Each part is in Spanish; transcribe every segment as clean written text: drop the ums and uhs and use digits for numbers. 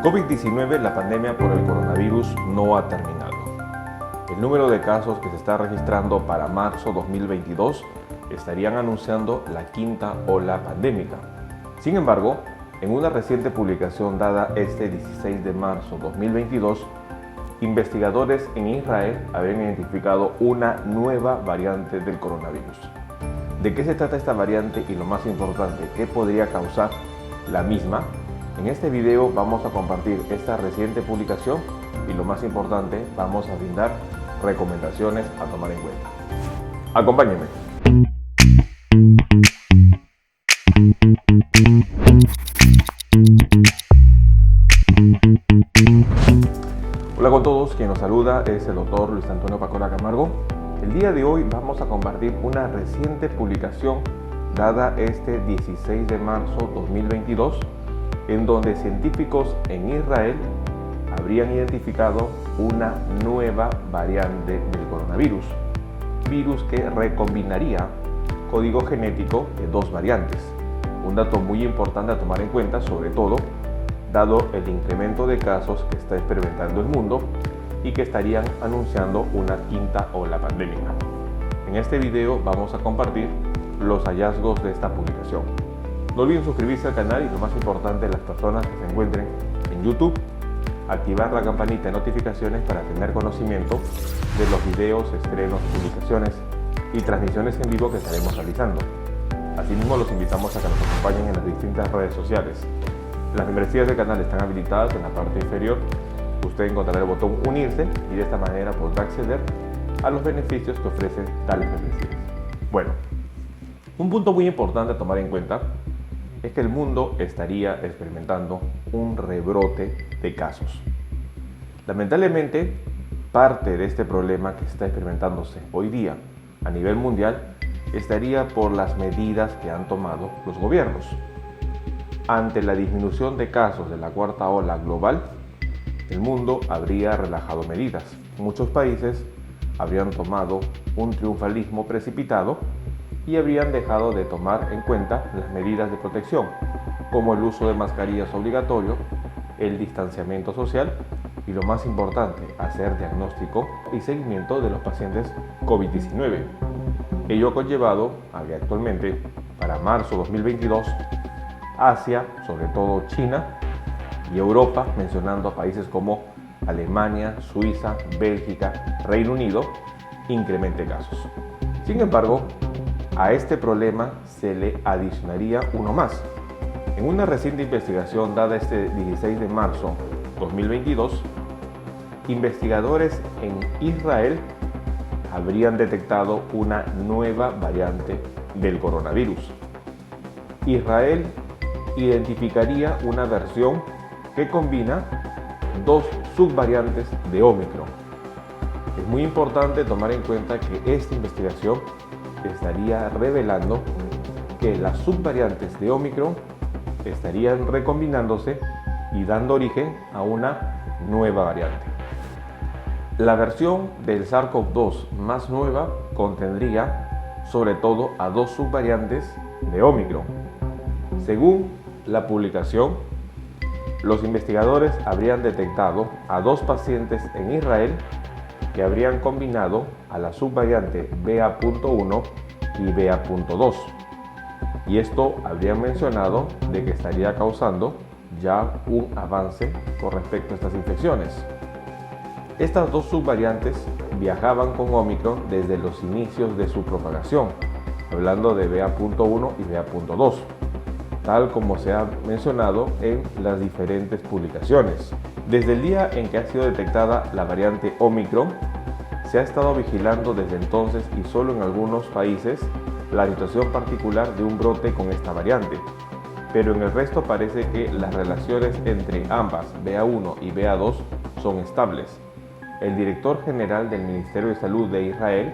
COVID-19, la pandemia por el coronavirus no ha terminado. El número de casos que se está registrando para marzo 2022 estarían anunciando la quinta ola pandémica. Sin embargo, en una reciente publicación dada este 16 de marzo 2022, investigadores en Israel habían identificado una nueva variante del coronavirus. ¿De qué se trata esta variante y lo más importante, qué podría causar la misma? En este video vamos a compartir esta reciente publicación y lo más importante, vamos a brindar recomendaciones a tomar en cuenta. Acompáñenme. Hola con todos, quien nos saluda es el doctor Luis Antonio Pacora Camargo. El día de hoy vamos a compartir una reciente publicación dada este 16 de marzo 2022, en donde científicos en Israel habrían identificado una nueva variante del coronavirus, virus que recombinaría código genético de dos variantes. Un dato muy importante a tomar en cuenta, sobre todo dado el incremento de casos que está experimentando el mundo y que estarían anunciando una quinta ola pandémica. En este video vamos a compartir los hallazgos de esta publicación. No olviden suscribirse al canal y lo más importante, las personas que se encuentren en YouTube, activar la campanita de notificaciones para tener conocimiento de los videos, estrenos, publicaciones y transmisiones en vivo que estaremos realizando. Asimismo, los invitamos a que nos acompañen en las distintas redes sociales. Las membresías del canal están habilitadas en la parte inferior. Usted encontrará el botón unirse y de esta manera podrá acceder a los beneficios que ofrecen tales membresías. Bueno, un punto muy importante a tomar en cuenta es que el mundo estaría experimentando un rebrote de casos. Lamentablemente, parte de este problema que está experimentándose hoy día a nivel mundial estaría por las medidas que han tomado los gobiernos. Ante la disminución de casos de la cuarta ola global, el mundo habría relajado medidas. Muchos países habrían tomado un triunfalismo precipitado y habrían dejado de tomar en cuenta las medidas de protección, como el uso de mascarillas obligatorio, el distanciamiento social y, lo más importante, hacer diagnóstico y seguimiento de los pacientes COVID-19. Ello ha conllevado a que actualmente, para marzo 2022, Asia, sobre todo China y Europa, mencionando a países como Alemania, Suiza, Bélgica, Reino Unido, incremente casos. Sin embargo, a este problema se le adicionaría uno más. En una reciente investigación dada este 16 de marzo 2022, investigadores en Israel habrían detectado una nueva variante del coronavirus. Israel identificaría una versión que combina dos subvariantes de Omicron. Es muy importante tomar en cuenta que esta investigación estaría revelando que las subvariantes de Omicron estarían recombinándose y dando origen a una nueva variante. La versión del SARS-CoV-2 más nueva contendría sobre todo a dos subvariantes de Omicron. Según la publicación, los investigadores habrían detectado a dos pacientes en Israel que habrían combinado a la subvariante BA.1 y BA.2, y esto habrían mencionado de que estaría causando ya un avance con respecto a estas infecciones. Estas dos subvariantes viajaban con Omicron desde los inicios de su propagación, hablando de BA.1 y BA.2, tal como se ha mencionado en las diferentes publicaciones. Desde el día en que ha sido detectada la variante Omicron, se ha estado vigilando desde entonces y solo en algunos países la situación particular de un brote con esta variante, pero en el resto parece que las relaciones entre ambas, BA1 y BA2, son estables. El director general del Ministerio de Salud de Israel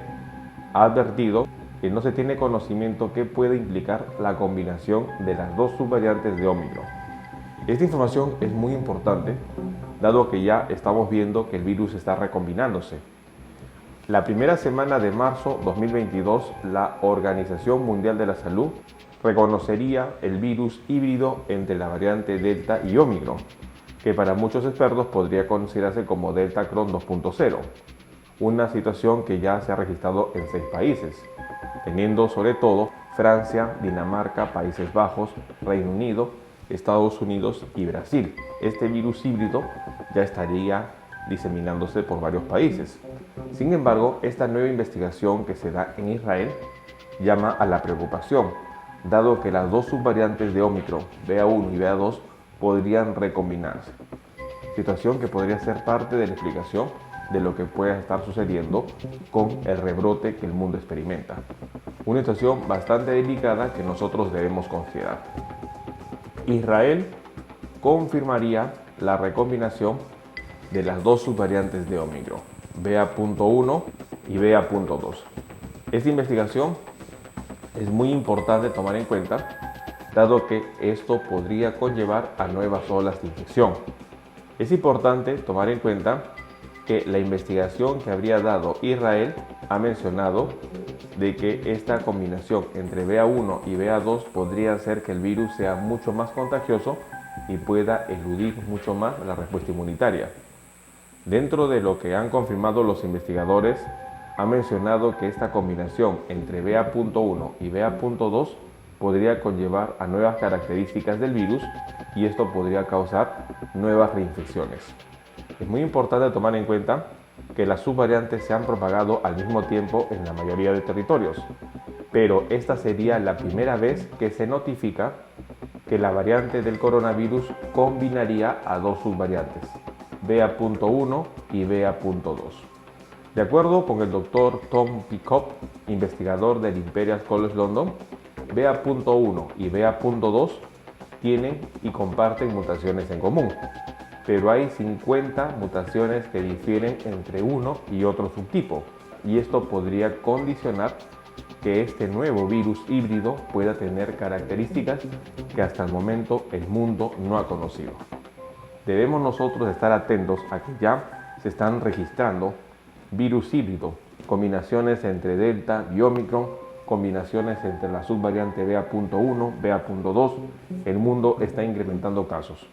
ha advertido que no se tiene conocimiento que puede implicar la combinación de las dos subvariantes de Omicron. Esta información es muy importante, dado que ya estamos viendo que el virus está recombinándose. La primera semana de marzo 2022, la Organización Mundial de la Salud reconocería el virus híbrido entre la variante Delta y Omicron, que para muchos expertos podría considerarse como Deltacron 2.0, una situación que ya se ha registrado en 6 países, teniendo sobre todo Francia, Dinamarca, Países Bajos, Reino Unido, Estados Unidos y Brasil. Este virus híbrido ya estaría diseminándose por varios países. Sin embargo, esta nueva investigación que se da en Israel llama a la preocupación, dado que las dos subvariantes de Omicron, BA1 y BA2, podrían recombinarse. Situación que podría ser parte de la explicación de lo que pueda estar sucediendo con el rebrote que el mundo experimenta. Una situación bastante delicada que nosotros debemos considerar. Israel confirmaría la recombinación de las dos subvariantes de Omicron, BA.1 y BA.2. Esta investigación es muy importante tomar en cuenta, dado que esto podría conllevar a nuevas olas de infección. Es importante tomar en cuenta que la investigación que habría dado Israel ha mencionado de que esta combinación entre BA1 y BA2 podría hacer que el virus sea mucho más contagioso y pueda eludir mucho más la respuesta inmunitaria. Dentro de lo que han confirmado los investigadores, ha mencionado que esta combinación entre BA.1 y BA.2 podría conllevar a nuevas características del virus y esto podría causar nuevas reinfecciones. Es muy importante tomar en cuenta que las subvariantes se han propagado al mismo tiempo en la mayoría de territorios, pero esta sería la primera vez que se notifica que la variante del coronavirus combinaría a dos subvariantes, BA.1 y BA.2. De acuerdo con el Dr. Tom Peacock, investigador del Imperial College London, BA.1 y BA.2 tienen y comparten mutaciones en común, pero hay 50 mutaciones que difieren entre uno y otro subtipo, y esto podría condicionar que este nuevo virus híbrido pueda tener características que hasta el momento el mundo no ha conocido. Debemos nosotros estar atentos a que ya se están registrando virus híbrido, combinaciones entre Delta y Omicron, combinaciones entre la subvariante BA.1, BA.2. El mundo está incrementando casos.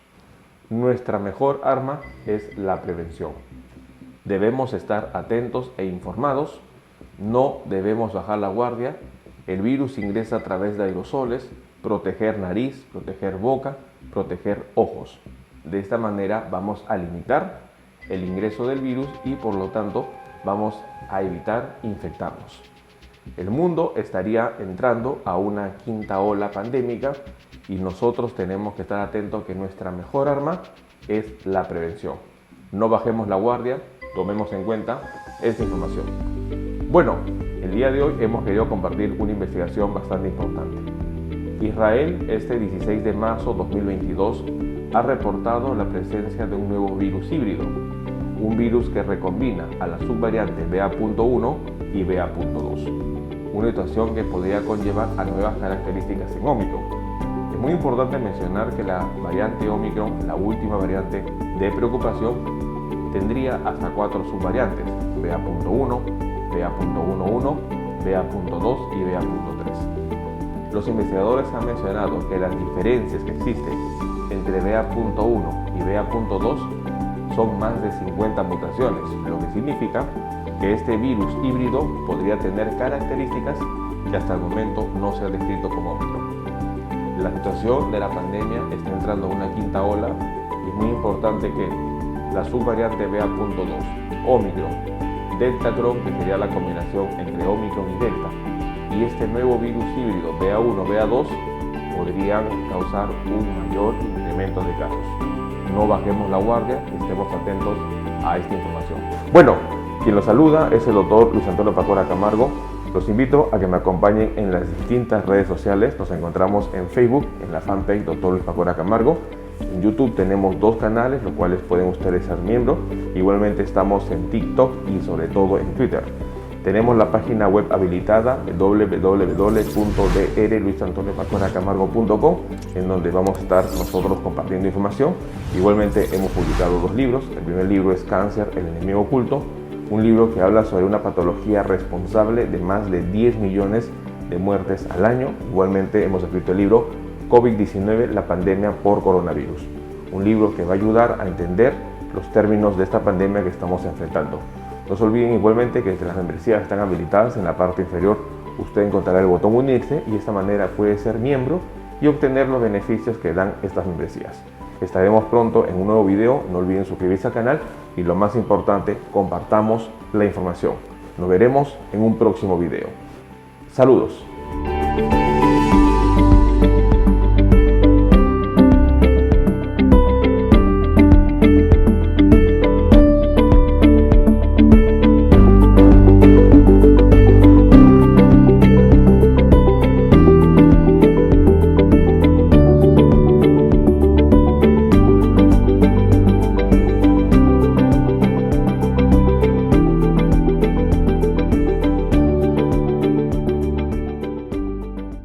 Nuestra mejor arma es la prevención. Debemos estar atentos e informados, no debemos bajar la guardia. El virus ingresa a través de aerosoles, proteger nariz, proteger boca, proteger ojos. De esta manera vamos a limitar el ingreso del virus y por lo tanto vamos a evitar infectarnos. El mundo estaría entrando a una quinta ola pandémica y nosotros tenemos que estar atentos a que nuestra mejor arma es la prevención. No bajemos la guardia, tomemos en cuenta esta información. Bueno, el día de hoy hemos querido compartir una investigación bastante importante. Israel, este 16 de marzo de 2022, ha reportado la presencia de un nuevo virus híbrido, un virus que recombina a las subvariantes BA.1 y BA.2. Una situación que podría conllevar a nuevas características en Omicron. Es muy importante mencionar que la variante Omicron, la última variante de preocupación, tendría hasta 4 subvariantes, BA.1, BA.11, BA.2 y BA.3. Los investigadores han mencionado que las diferencias que existen entre BA.1 y BA.2 son más de 50 mutaciones, lo que significa que este virus híbrido podría tener características que hasta el momento no se ha descrito como Omicron. La situación de la pandemia está entrando a una quinta ola y es muy importante que la subvariante BA.2, Omicron, Deltacron, que sería la combinación entre Omicron y Delta, y este nuevo virus híbrido BA1, BA2 podrían causar un mayor incremento de casos. No bajemos la guardia y estemos atentos a esta información. Bueno, quien los saluda es el doctor Luis Antonio Pacora Camargo. Los invito a que me acompañen en las distintas redes sociales. Nos encontramos en Facebook, en la fanpage Dr. Luis Pacora Camargo. En YouTube tenemos 2 canales, los cuales pueden ustedes ser miembros. Igualmente estamos en TikTok y sobre todo en Twitter. Tenemos la página web habilitada www.drluisantoniopacoracamargo.com, en donde vamos a estar nosotros compartiendo información. Igualmente hemos publicado 2 libros. El primer libro es Cáncer, el enemigo oculto, un libro que habla sobre una patología responsable de más de 10 millones de muertes al año. Igualmente hemos escrito el libro COVID-19, la pandemia por coronavirus, un libro que va a ayudar a entender los términos de esta pandemia que estamos enfrentando. No se olviden igualmente que las membresías están habilitadas. En la parte inferior usted encontrará el botón unirse y de esta manera puede ser miembro y obtener los beneficios que dan estas membresías. Estaremos pronto en un nuevo video. No olviden suscribirse al canal y lo más importante, compartamos la información. Nos veremos en un próximo video. Saludos.